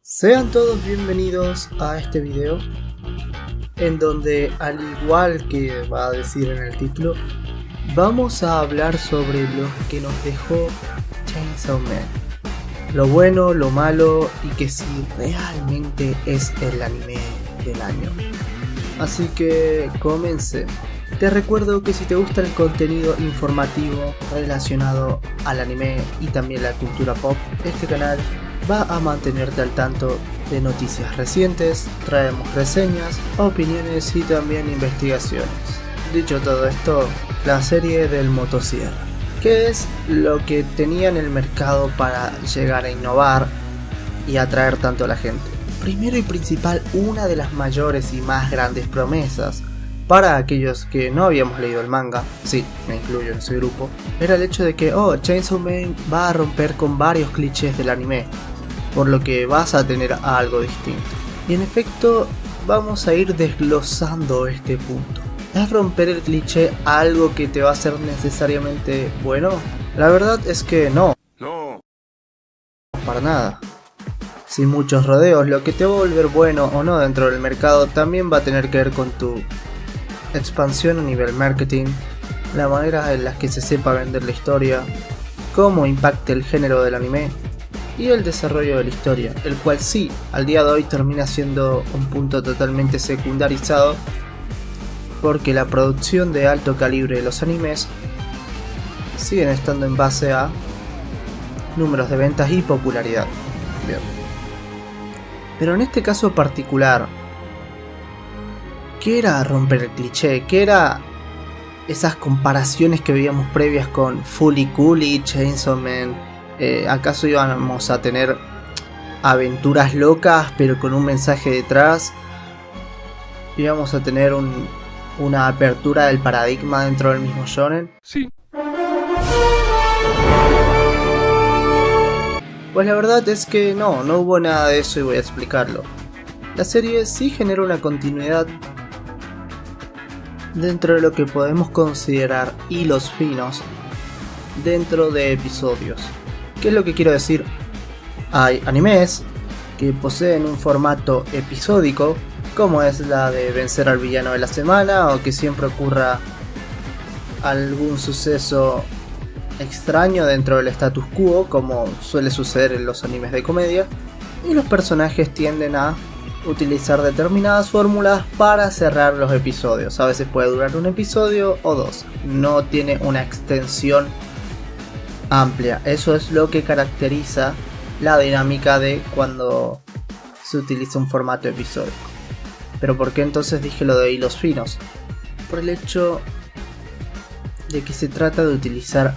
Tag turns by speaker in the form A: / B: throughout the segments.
A: Sean todos bienvenidos a este video, en donde, al igual que va a decir en el título, vamos a hablar sobre lo que nos dejó Chainsaw Man. Lo bueno, lo malo y que si realmente es el anime del año. Así que comencemos. Te recuerdo que si te gusta el contenido informativo relacionado al anime y también la cultura pop, este canal va a mantenerte al tanto de noticias recientes, traemos reseñas, opiniones y también investigaciones. Dicho todo esto, la serie del motosierra. ¿Qué es lo que tenía en el mercado para llegar a innovar y atraer tanto a la gente? Primero y principal, una de las mayores y más grandes promesas para aquellos que no habíamos leído el manga, sí, me incluyo en ese grupo, era el hecho de que, Chainsaw Man va a romper con varios clichés del anime, por lo que vas a tener algo distinto. Y en efecto, vamos a ir desglosando este punto. ¿Es romper el cliché algo que te va a hacer necesariamente bueno? La verdad es que no. No. Para nada. Sin muchos rodeos, lo que te va a volver bueno o no dentro del mercado también va a tener que ver con tu expansión a nivel marketing, la manera en la que se sepa vender la historia, cómo impacta el género del anime y el desarrollo de la historia, el cual sí, al día de hoy termina siendo un punto totalmente secundarizado, porque la producción de alto calibre de los animes siguen estando en base a números de ventas y popularidad. Bien. Pero en este caso particular, ¿qué era romper el cliché? ¿Qué era esas comparaciones que veíamos previas con Fooly Cooly, Chainsaw Man? ¿Acaso íbamos a tener aventuras locas pero con un mensaje detrás? ¿Íbamos a tener una apertura del paradigma dentro del mismo shonen?
B: Sí.
A: Pues la verdad es que no hubo nada de eso y voy a explicarlo. La serie sí genera una continuidad dentro de lo que podemos considerar hilos finos dentro de episodios. ¿Qué es lo que quiero decir? Hay animes que poseen un formato episódico, como es la de vencer al villano de la semana, o que siempre ocurra algún suceso extraño dentro del status quo, como suele suceder en los animes de comedia, y los personajes tienden a utilizar determinadas fórmulas para cerrar los episodios. A veces puede durar un episodio o dos, no tiene una extensión amplia. Eso es lo que caracteriza la dinámica de cuando se utiliza un formato episódico. Pero ¿por qué entonces dije lo de hilos finos? Por el hecho de que se trata de utilizar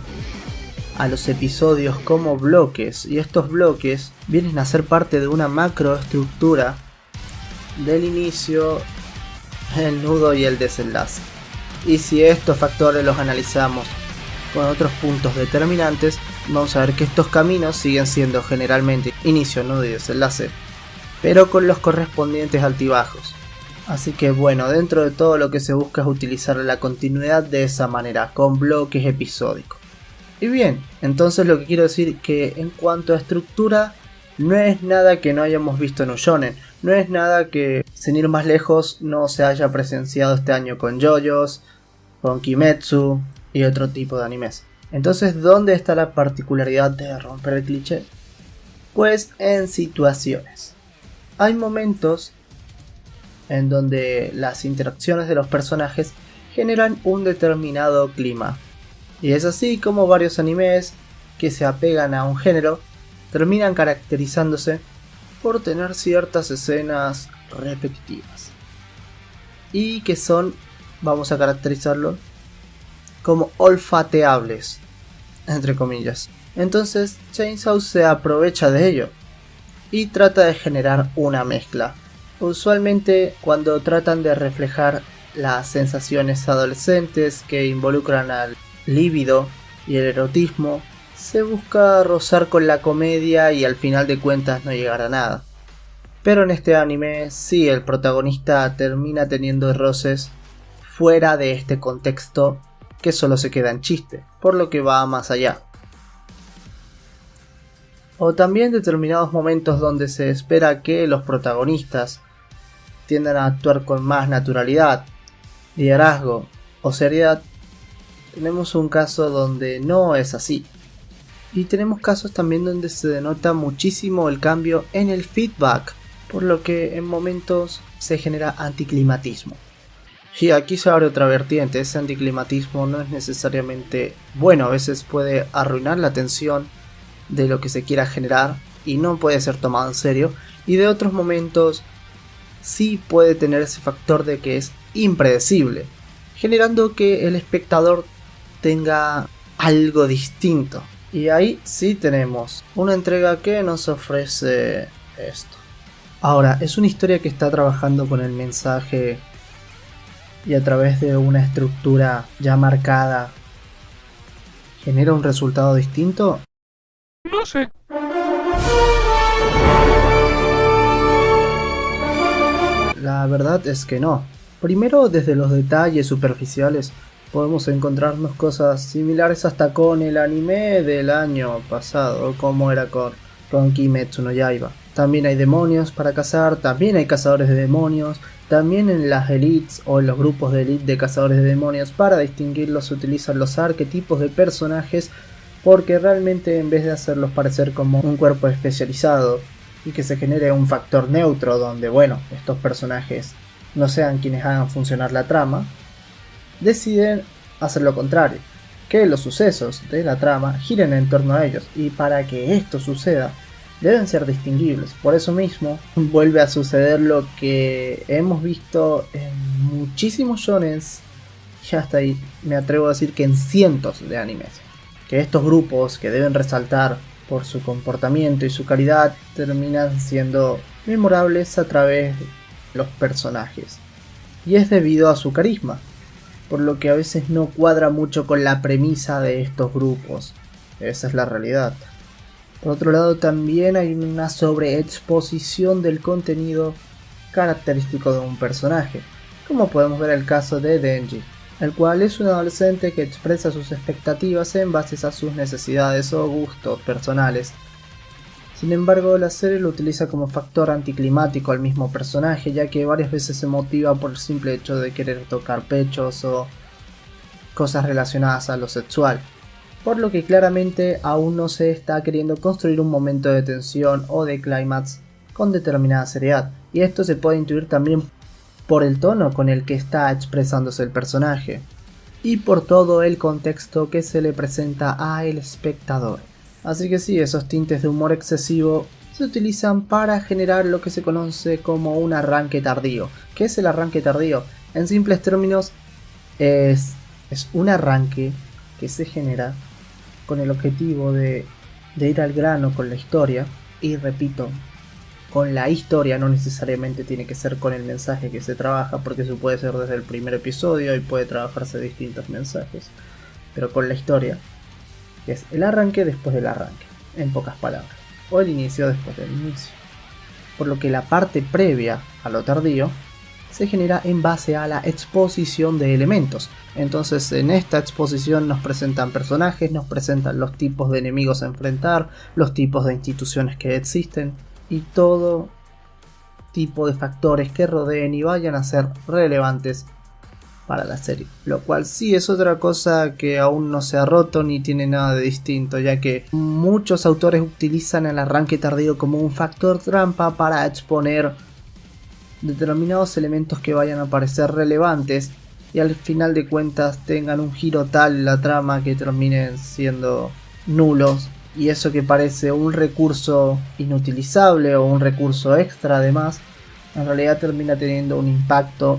A: a los episodios como bloques, y estos bloques vienen a ser parte de una macroestructura del inicio, el nudo y el desenlace. Y si estos factores los analizamos con otros puntos determinantes, vamos a ver que estos caminos siguen siendo generalmente inicio, nudo y desenlace, pero con los correspondientes altibajos. Así que bueno, dentro de todo lo que se busca es utilizar la continuidad de esa manera, con bloques episódicos. Y bien, entonces lo que quiero decir que en cuanto a estructura, no es nada que no hayamos visto en un shonen, no es nada que, sin ir más lejos, no se haya presenciado este año con JoJo's, con Kimetsu y otro tipo de animes. Entonces, ¿dónde está la particularidad de romper el cliché? Pues en situaciones. Hay momentos en donde las interacciones de los personajes generan un determinado clima. Y es así como varios animes que se apegan a un género terminan caracterizándose por tener ciertas escenas repetitivas. Y que son, vamos a caracterizarlo, como olfateables, entre comillas. Entonces Chainsaw se aprovecha de ello y trata de generar una mezcla. Usualmente cuando tratan de reflejar las sensaciones adolescentes que involucran al líbido y el erotismo, se busca rozar con la comedia y al final de cuentas no llegar a nada. Pero en este anime sí, el protagonista termina teniendo roces fuera de este contexto que solo se queda en chiste, por lo que va más allá. o también determinados momentos donde se espera que los protagonistas tiendan a actuar con más naturalidad, liderazgo o seriedad, tenemos un caso donde no es así. Y tenemos casos también donde se denota muchísimo el cambio en el feedback, por lo que en momentos se genera anticlimatismo. Y aquí se abre otra vertiente, ese anticlimatismo no es necesariamente bueno, a veces puede arruinar la tensión de lo que se quiera generar y no puede ser tomado en serio, y de otros momentos sí puede tener ese factor de que es impredecible, generando que el espectador tenga algo distinto. Y ahí sí tenemos una entrega que nos ofrece esto. Ahora, es una historia que está trabajando con el mensaje y a través de una estructura ya marcada genera un resultado distinto.
B: No sé.
A: La verdad es que no. Primero, desde los detalles superficiales podemos encontrarnos cosas similares hasta con el anime del año pasado, como era con Kimetsu no Yaiba. También hay demonios para cazar, también hay cazadores de demonios, también en las elites o en los grupos de elite de cazadores de demonios para distinguirlos se utilizan los arquetipos de personajes, porque realmente en vez de hacerlos parecer como un cuerpo especializado y que se genere un factor neutro donde, bueno, estos personajes no sean quienes hagan funcionar la trama, deciden hacer lo contrario, que los sucesos de la trama giren en torno a ellos, y para que esto suceda deben ser distinguibles. Por eso mismo vuelve a suceder lo que hemos visto en muchísimos shonens, y hasta ahí me atrevo a decir que en cientos de animes, que estos grupos que deben resaltar por su comportamiento y su calidad terminan siendo memorables a través de los personajes, y es debido a su carisma, por lo que a veces no cuadra mucho con la premisa de estos grupos. Esa es la realidad. Por otro lado, también hay una sobreexposición del contenido característico de un personaje, como podemos ver el caso de Denji, el cual es un adolescente que expresa sus expectativas en base a sus necesidades o gustos personales. Sin embargo, la serie lo utiliza como factor anticlimático al mismo personaje, ya que varias veces se motiva por el simple hecho de querer tocar pechos o cosas relacionadas a lo sexual, por lo que claramente aún no se está queriendo construir un momento de tensión o de clímax con determinada seriedad, y esto se puede intuir también por el tono con el que está expresándose el personaje, y por todo el contexto que se le presenta al espectador. Así que sí, esos tintes de humor excesivo se utilizan para generar lo que se conoce como un arranque tardío. ¿Qué es el arranque tardío? En simples términos, es un arranque que se genera con el objetivo de ir al grano con la historia, y repito, con la historia, no necesariamente tiene que ser con el mensaje que se trabaja, porque eso puede ser desde el primer episodio y puede trabajarse distintos mensajes, pero con la historia, que es el arranque después del arranque, en pocas palabras, o el inicio después del inicio. Por lo que la parte previa a lo tardío se genera en base a la exposición de elementos. Entonces en esta exposición nos presentan personajes, nos presentan los tipos de enemigos a enfrentar, los tipos de instituciones que existen y todo tipo de factores que rodeen y vayan a ser relevantes para la serie, lo cual sí es otra cosa que aún no se ha roto ni tiene nada de distinto, ya que muchos autores utilizan el arranque tardío como un factor trampa para exponer determinados elementos que vayan a parecer relevantes y al final de cuentas tengan un giro tal en la trama que terminen siendo nulos, y eso que parece un recurso inutilizable o un recurso extra además, en realidad termina teniendo un impacto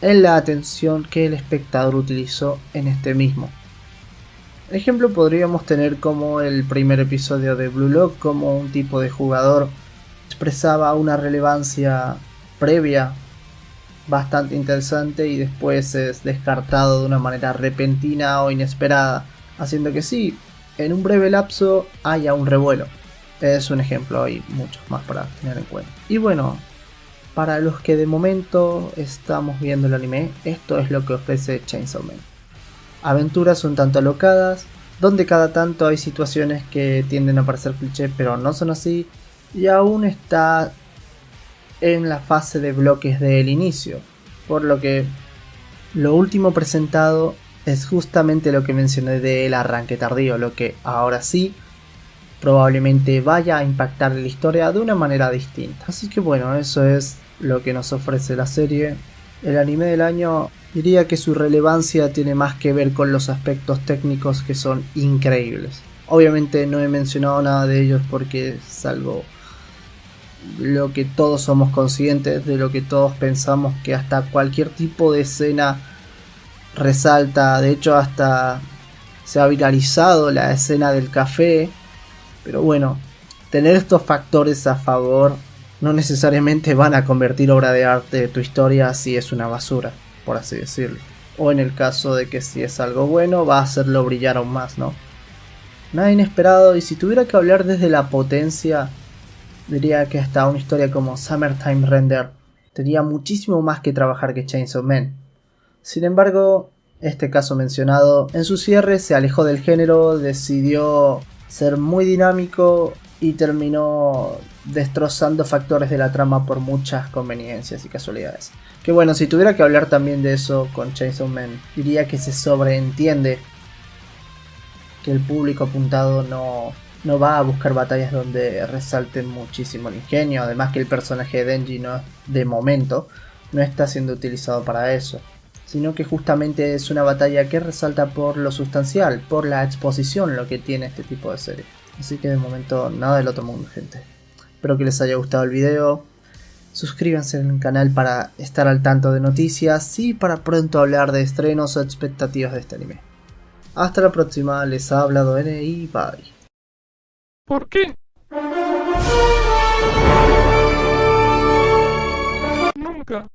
A: en la atención que el espectador utilizó en este mismo. Ejemplo podríamos tener como el primer episodio de Blue Lock, como un tipo de jugador expresaba una relevancia previa bastante interesante y después es descartado de una manera repentina o inesperada, haciendo que sí, en un breve lapso haya un revuelo. Es un ejemplo, hay muchos más para tener en cuenta. Y bueno, para los que de momento estamos viendo el anime, esto es lo que ofrece Chainsaw Man. Aventuras un tanto alocadas, donde cada tanto hay situaciones que tienden a parecer cliché pero no son así, y aún está en la fase de bloques del inicio, por lo que lo último presentado es justamente lo que mencioné del arranque tardío, lo que ahora sí probablemente vaya a impactar la historia de una manera distinta. Así que bueno, eso es lo que nos ofrece la serie. El anime del año, diría que su relevancia tiene más que ver con los aspectos técnicos que son increíbles. Obviamente no he mencionado nada de ellos porque es algo lo que todos somos conscientes, de lo que todos pensamos, que hasta cualquier tipo de escena resalta. De hecho hasta se ha viralizado la escena del café. Pero bueno, tener estos factores a favor no necesariamente van a convertir obra de arte de tu historia si es una basura, por así decirlo. O en el caso de que si es algo bueno, va a hacerlo brillar aún más, ¿no? Nada inesperado, y si tuviera que hablar desde la potencia, diría que hasta una historia como Summertime Render tenía muchísimo más que trabajar que Chainsaw Man. Sin embargo, este caso mencionado, en su cierre se alejó del género, decidió ser muy dinámico y terminó destrozando factores de la trama por muchas conveniencias y casualidades. Que bueno, si tuviera que hablar también de eso con Chainsaw Man, diría que se sobreentiende que el público apuntado no va a buscar batallas donde resalten muchísimo el ingenio, además que el personaje de Denji no, de momento no está siendo utilizado para eso, sino que justamente es una batalla que resalta por lo sustancial, por la exposición, lo que tiene este tipo de serie. Así que de momento nada del otro mundo, gente. Espero que les haya gustado el video. Suscríbanse en el canal para estar al tanto de noticias y para pronto hablar de estrenos o expectativas de este anime. Hasta la próxima, les ha hablado N y bye.
B: ¿Por qué? Nunca.